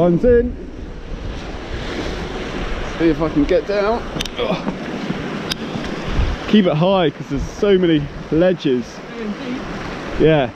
Line's in. See if I can get down. Ugh. Keep it high because there's so many ledges. Yeah.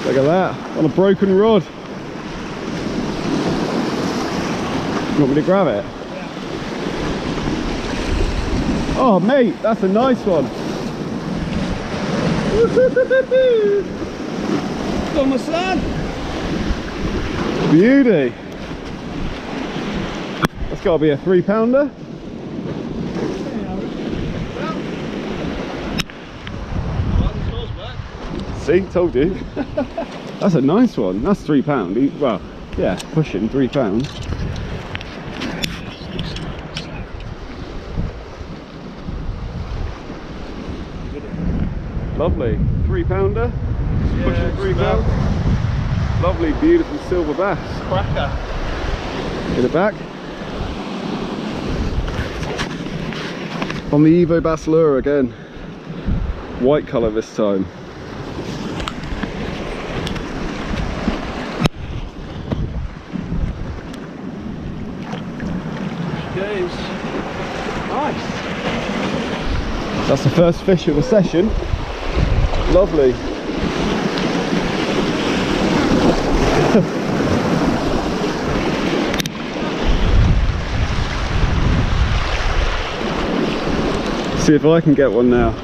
Look at that, on a broken rod. You want me to grab it? Yeah. Oh mate, that's a nice one. Thomas lad. Beauty. That's got to be a 3-pounder. See, told you. That's a nice one. That's £3. Well, yeah, pushing £3. Lovely. 3-pounder. Yeah, Pushing £3. Lovely, beautiful silver bass. Cracker. Get it back. On the Evobass lure again. White colour this time. Nice. That's the first fish of the session. Lovely. See if I can get one now.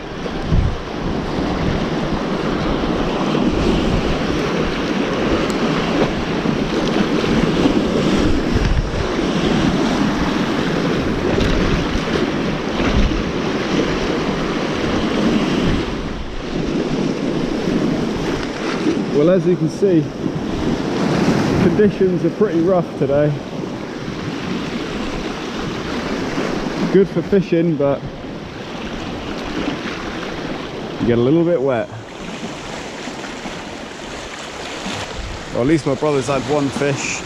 Well, as you can see, conditions are pretty rough today. Good for fishing, but you get a little bit wet. Well, at least my brother's had one fish.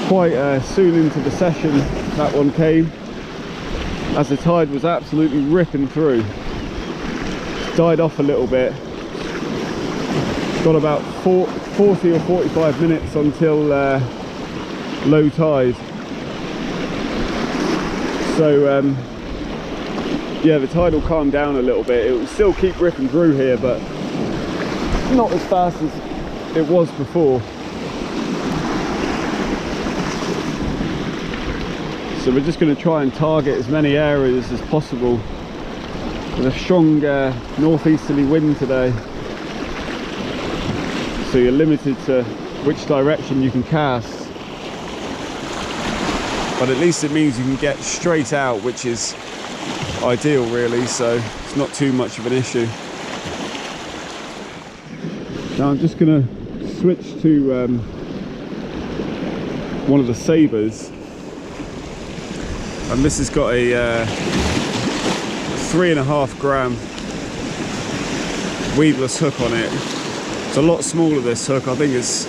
Quite soon into the session, that one came, as the tide was absolutely ripping through. Died off a little bit. Got about 40 or 45 minutes until low tide. So yeah, the tide will calm down a little bit. It will still keep ripping through here, but not as fast as it was before. So we're just going to try and target as many areas as possible. With a strong northeasterly wind today, so you're limited to which direction you can cast, but at least it means you can get straight out, which is ideal really, so it's not too much of an issue. Now I'm just going to switch to one of the sabres, and this has got a 3.5 gram weedless hook on it. It's a lot smaller, this hook. I think it's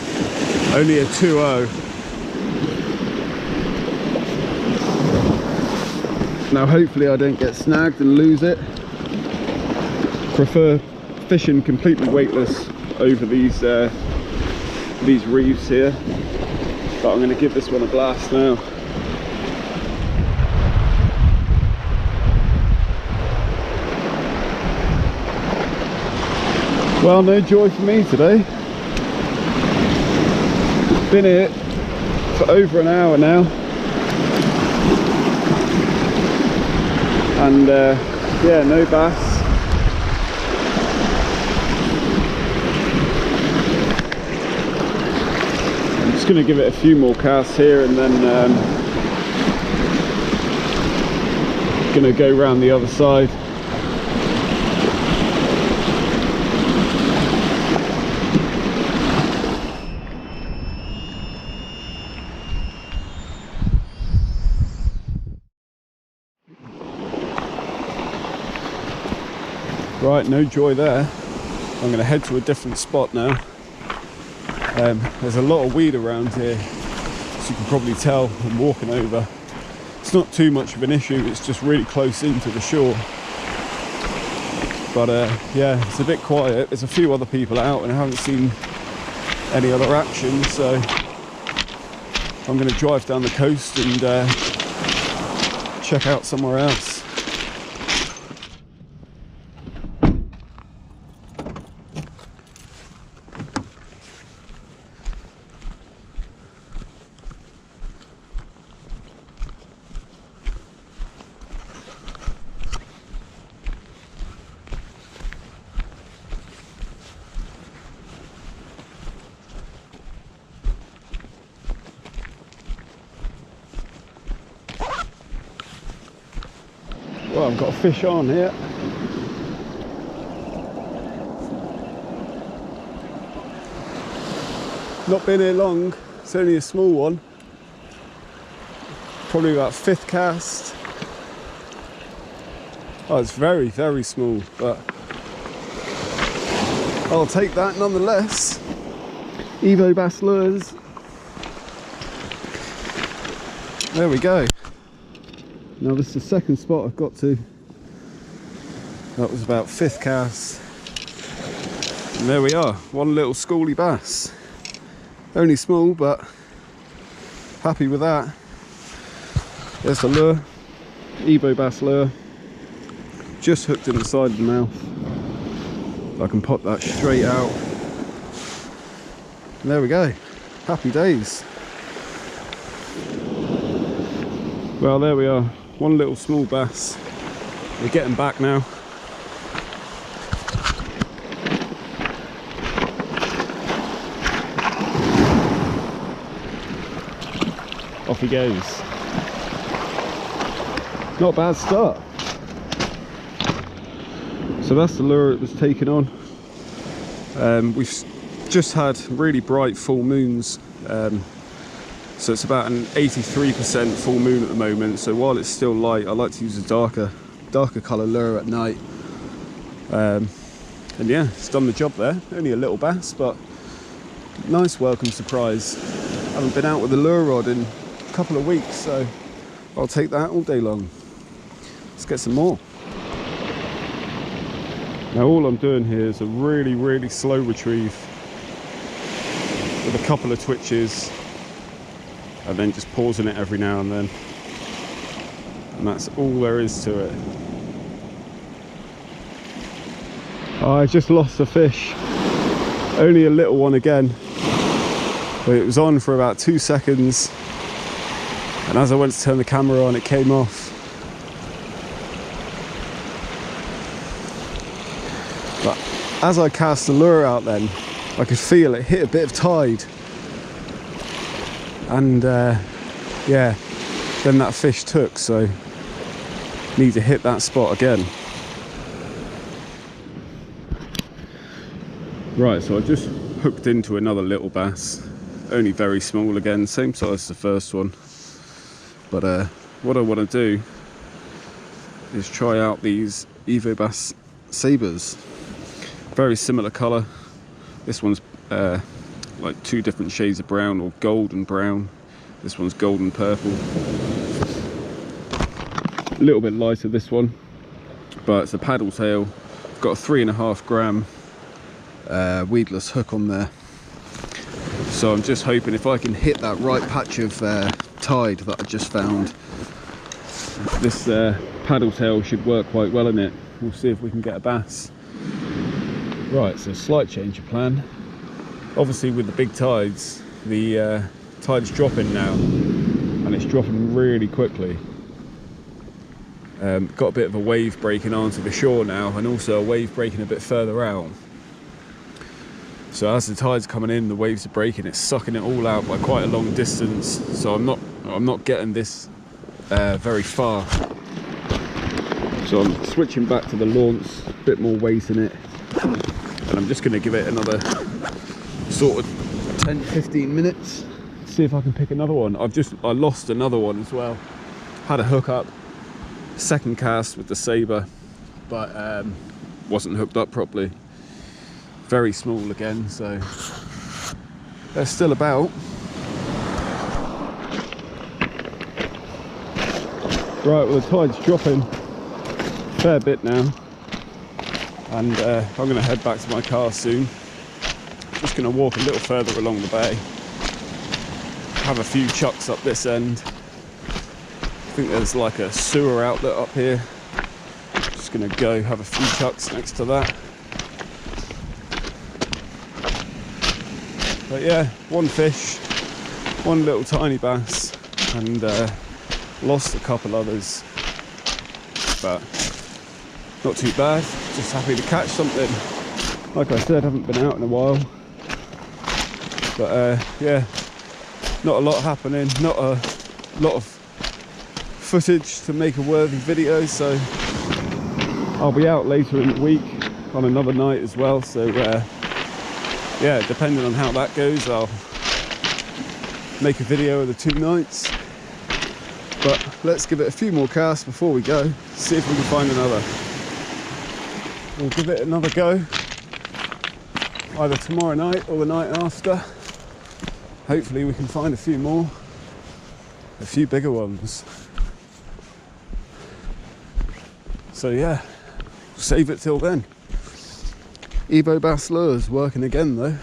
only a 2.0. Now hopefully I don't get snagged and lose it. Prefer fishing completely weightless over these reefs here, but I'm going to give this one a blast now. Well, no joy for me today. Been here for over an hour now, and yeah, no bass. I'm just going to give it a few more casts here, and then going to go round the other side. Right, no joy there. I'm going to head to a different spot now. There's a lot of weed around here, as you can probably tell. I'm walking over It's not too much of an issue, it's just really close into the shore. But yeah, it's a bit quiet. There's a few other people out and I haven't seen any other action, so I'm going to drive down the coast and check out somewhere else. Well, I've got a fish on here. Not been here long, it's only a small one. Probably about 5th cast. Oh, it's very, very small, but I'll take that nonetheless. Evobass lures. There we go. Now this is the second spot I've got to. That was about 5th cast. And there we are, one little schooly bass. Only small, but happy with that. There's the lure, Evobass lure. Just hooked in the side of the mouth. I can pop that straight out. And there we go, happy days. Well, there we are. One little small bass. We're getting back now. Off he goes. Not a bad start. So that's the lure it was taken on. We've just had really bright full moons. So it's about an 83% full moon at the moment. So while it's still light, I like to use a darker colour lure at night. And yeah, it's done the job there. Only a little bass, but nice welcome surprise. Haven't been out with a lure rod in a couple of weeks, so I'll take that all day long. Let's get some more. Now all I'm doing here is a really, really slow retrieve with a couple of twitches, and then just pausing it every now and then, and that's all there is to it. I just lost a fish, only a little one again, but it was on for about 2 seconds, and as I went to turn the camera on, it came off. But as I cast the lure out then, I could feel it hit a bit of tide. And yeah, then that fish took, so need to hit that spot again. Right, so I just hooked into another little bass, only very small again, same size as the first one. But what I want to do is try out these Evobass sabres. Very similar colour. This one's like 2 different shades of brown, or gold and brown. This one's golden purple. A little bit lighter this one, but it's a paddle tail. Got a 3.5 gram weedless hook on there. So I'm just hoping if I can hit that right patch of tide that I just found, this paddle tail should work quite well in it. We'll see if we can get a bass. Right, so slight change of plan. Obviously with the big tides, the tide's dropping now, and it's dropping really quickly. Got a bit of a wave breaking onto the shore now, and also a wave breaking a bit further out. So as the tide's coming in, the waves are breaking, it's sucking it all out by quite a long distance. So I'm not getting this very far. So I'm switching back to the launch, a bit more weight in it, and I'm just going to give it another sort of 10-15 minutes, see if I can pick another one. I lost another one as well. Had a hook up, second cast with the sabre, but wasn't hooked up properly. Very small again, so they're still about. Right, well the tide's dropping a fair bit now, and I'm going to head back to my car soon. Just going to walk a little further along the bay, have a few chucks up this end. I think there's like a sewer outlet up here. Just going to go have a few chucks next to that. But yeah, one fish, one little tiny bass, and lost a couple others, but not too bad. Just happy to catch something. Like I said, haven't been out in a while, but yeah, not a lot happening, not a lot of footage to make a worthy video, so I'll be out later in the week on another night as well. So yeah, depending on how that goes, I'll make a video of the 2 nights. But let's give it a few more casts before we go, see if we can find another. We'll give it another go, either tomorrow night or the night after. Hopefully we can find a few more, a few bigger ones. So yeah, save it till then. Evobass lures working again though.